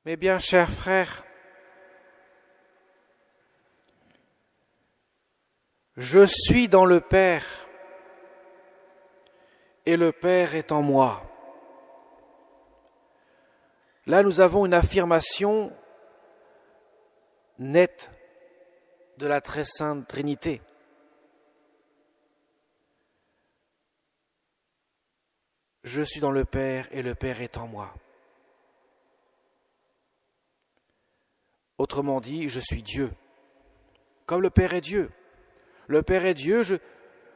Mes bien chers frères, je suis dans le Père et le Père est en moi. Là, nous avons une affirmation nette de la très sainte Trinité. Je suis dans le Père et le Père est en moi. Autrement dit, je suis Dieu, comme le Père est Dieu. Le Père est Dieu,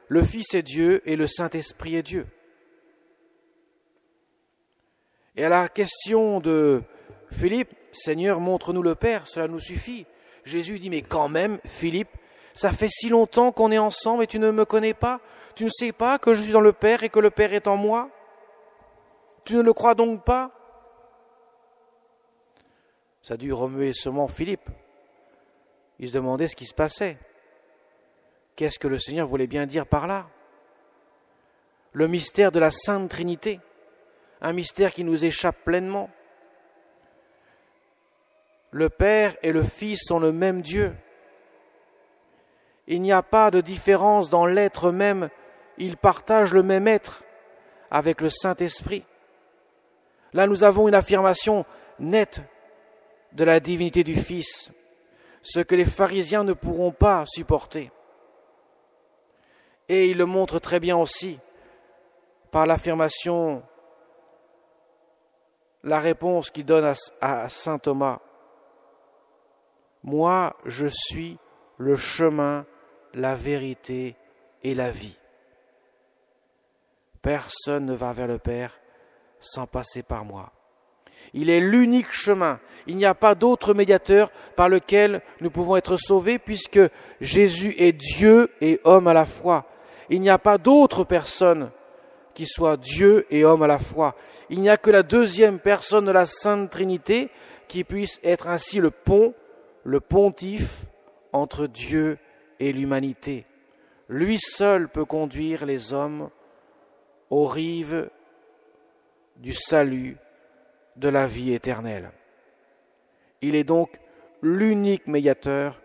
le Fils est Dieu et le Saint-Esprit est Dieu. Et à la question de Philippe, Seigneur, montre-nous le Père, cela nous suffit. Jésus dit, mais quand même, Philippe, ça fait si longtemps qu'on est ensemble et tu ne me connais pas? Tu ne sais pas que je suis dans le Père et que le Père est en moi? Tu ne le crois donc pas? Ça a dû remuer seulement Philippe. Il se demandait ce qui se passait. Qu'est-ce que le Seigneur voulait bien dire par là? Le mystère de la Sainte Trinité, un mystère qui nous échappe pleinement. Le Père et le Fils sont le même Dieu. Il n'y a pas de différence dans l'être même, ils partagent le même être avec le Saint-Esprit. Là, nous avons une affirmation nette de la divinité du Fils, ce que les pharisiens ne pourront pas supporter. Et il le montre très bien aussi par l'affirmation, la réponse qu'il donne à saint Thomas. Moi, je suis le chemin, la vérité et la vie. Personne ne va vers le Père sans passer par moi. Il est l'unique chemin. Il n'y a pas d'autre médiateur par lequel nous pouvons être sauvés puisque Jésus est Dieu et homme à la fois. Il n'y a pas d'autre personne qui soit Dieu et homme à la fois. Il n'y a que la deuxième personne de la Sainte Trinité qui puisse être ainsi le pont, le pontife entre Dieu et l'humanité. Lui seul peut conduire les hommes aux rives du salut, de la vie éternelle. Il est donc l'unique médiateur,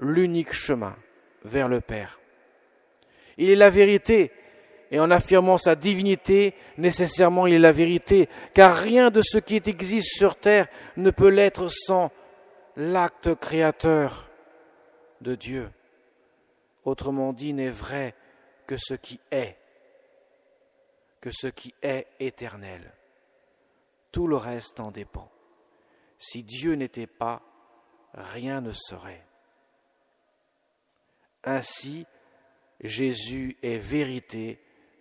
l'unique chemin vers le Père. Il est la vérité, et en affirmant sa divinité, nécessairement il est la vérité, car rien de ce qui existe sur terre ne peut l'être sans l'acte créateur de Dieu. Autrement dit, n'est vrai que ce qui est éternel. Tout le reste en dépend. Si Dieu n'était pas, rien ne serait. Ainsi, Jésus est vérité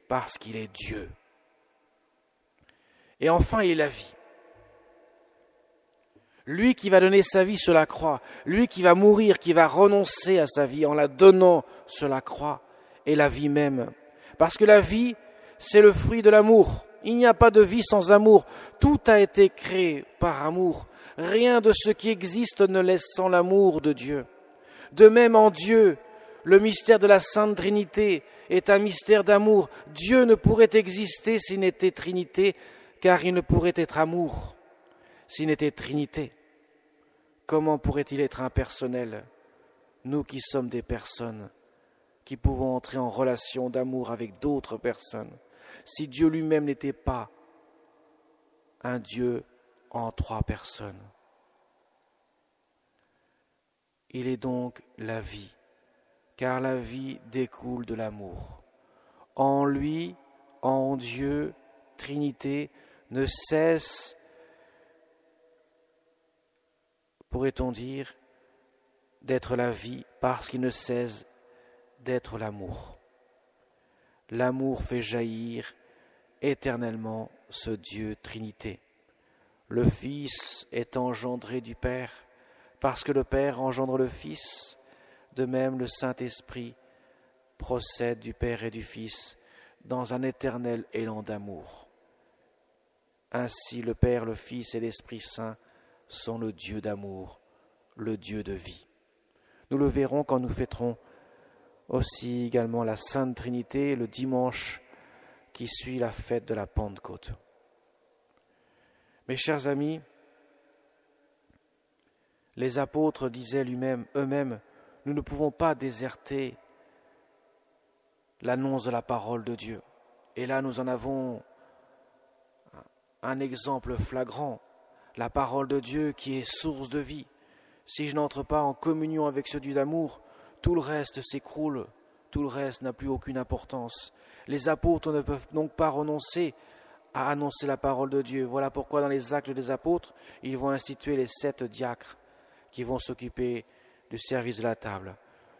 parce qu'il est Dieu. Et enfin, il est la vie. Lui qui va donner sa vie sur la croix, lui qui va mourir, qui va renoncer à sa vie en la donnant sur la croix, est la vie même. Parce que la vie, c'est le fruit de l'amour. Il n'y a pas de vie sans amour. Tout a été créé par amour. Rien de ce qui existe ne laisse sans l'amour de Dieu. De même en Dieu, le mystère de la Sainte Trinité est un mystère d'amour. Dieu ne pourrait exister s'il n'était Trinité, car il ne pourrait être amour s'il n'était Trinité. Comment pourrait-il être impersonnel, nous qui sommes des personnes, qui pouvons entrer en relation d'amour avec d'autres personnes, si Dieu lui-même n'était pas un Dieu en trois personnes? Il est donc la vie, car la vie découle de l'amour. En lui, en Dieu, Trinité, ne cesse, pourrait-on dire, d'être la vie, parce qu'il ne cesse d'être l'amour. L'amour fait jaillir éternellement ce Dieu Trinité. Le Fils est engendré du Père, parce que le Père engendre le Fils. De même, le Saint-Esprit procède du Père et du Fils dans un éternel élan d'amour. Ainsi, le Père, le Fils et l'Esprit Saint sont le Dieu d'amour, le Dieu de vie. Nous le verrons quand nous fêterons aussi également la Sainte Trinité le dimanche qui suit la fête de la Pentecôte. Mes chers amis, Les apôtres disaient eux-mêmes, nous ne pouvons pas déserter l'annonce de la parole de Dieu. Et là, nous en avons un exemple flagrant, la parole de Dieu qui est source de vie. Si je n'entre pas en communion avec ce Dieu d'amour, tout le reste s'écroule, tout le reste n'a plus aucune importance. Les apôtres ne peuvent donc pas renoncer à annoncer la parole de Dieu. Voilà pourquoi dans les actes des apôtres, ils vont instituer les 7 diacres qui vont s'occuper du service de la table.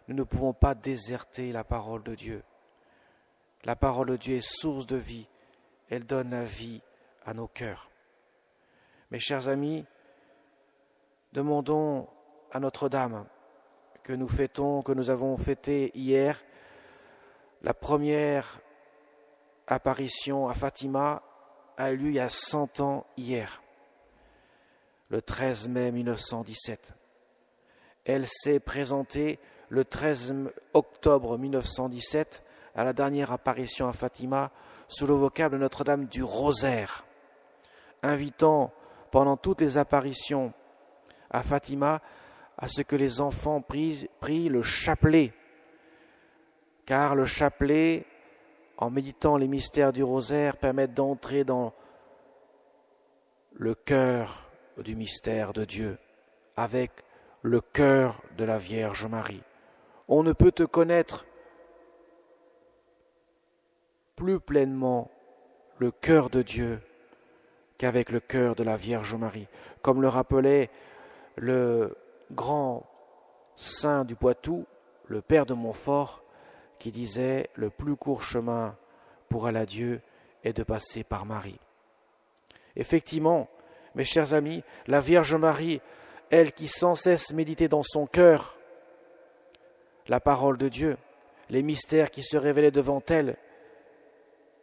Nous ne pouvons pas déserter la parole de Dieu. La parole de Dieu est source de vie. Elle donne la vie à nos cœurs. Mes chers amis, demandons à Notre-Dame que nous avons fêté hier, la première apparition à Fatima a eu lieu il y a 100 ans hier, le 13 mai 1917. Elle s'est présentée le 13 octobre 1917 à la dernière apparition à Fatima sous le vocable de Notre-Dame du Rosaire, invitant pendant toutes les apparitions à Fatima à ce que les enfants prient le chapelet, car le chapelet, en méditant les mystères du rosaire, permet d'entrer dans le cœur du mystère de Dieu, avec le cœur de la Vierge Marie. On ne peut te connaître plus pleinement le cœur de Dieu qu'avec le cœur de la Vierge Marie, comme le rappelait le grand saint du Poitou, le père de Montfort, qui disait « Le plus court chemin pour aller à Dieu est de passer par Marie ». Effectivement, mes chers amis, la Vierge Marie, elle qui sans cesse méditait dans son cœur la parole de Dieu, les mystères qui se révélaient devant elle,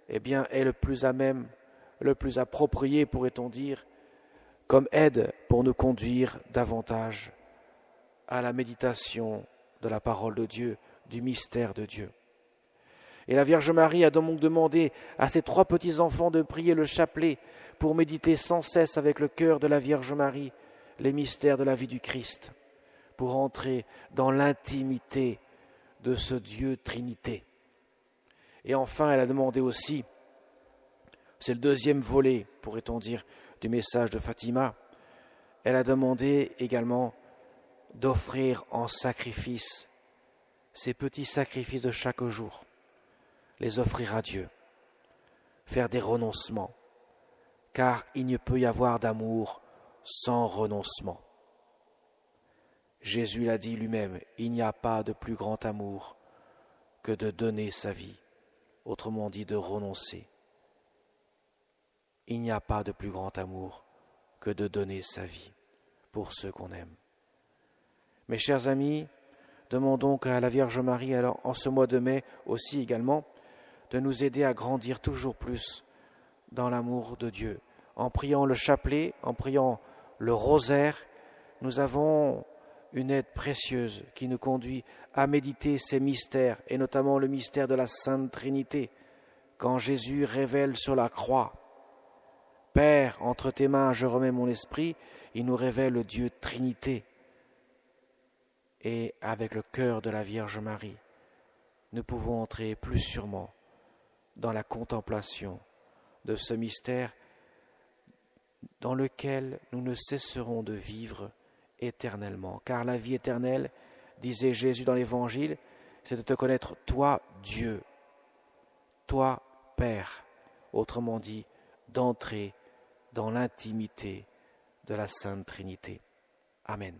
eh bien, est le plus à même, le plus approprié, pourrait-on dire, comme aide pour nous conduire davantage à la méditation de la parole de Dieu, du mystère de Dieu. Et la Vierge Marie a donc demandé à ses 3 petits-enfants de prier le chapelet pour méditer sans cesse avec le cœur de la Vierge Marie les mystères de la vie du Christ, pour entrer dans l'intimité de ce Dieu Trinité. Et enfin, elle a demandé aussi, c'est le 2e volet, pourrait-on dire, du message de Fatima, elle a demandé également d'offrir en sacrifice ces petits sacrifices de chaque jour, les offrir à Dieu, faire des renoncements, car il ne peut y avoir d'amour sans renoncement. Jésus l'a dit lui-même, il n'y a pas de plus grand amour que de donner sa vie, autrement dit de renoncer. Il n'y a pas de plus grand amour que de donner sa vie pour ceux qu'on aime. Mes chers amis, demandons à la Vierge Marie, alors en ce mois de mai aussi également, de nous aider à grandir toujours plus dans l'amour de Dieu. En priant le chapelet, en priant le rosaire, nous avons une aide précieuse qui nous conduit à méditer ces mystères, et notamment le mystère de la Sainte Trinité, quand Jésus révèle sur la croix « Père, entre tes mains je remets mon esprit », il nous révèle le Dieu Trinité. Et avec le cœur de la Vierge Marie, nous pouvons entrer plus sûrement dans la contemplation de ce mystère dans lequel nous ne cesserons de vivre éternellement. Car la vie éternelle, disait Jésus dans l'Évangile, c'est de te connaître toi, Dieu, toi, Père, autrement dit, d'entrer dans l'intimité de la Sainte Trinité. Amen.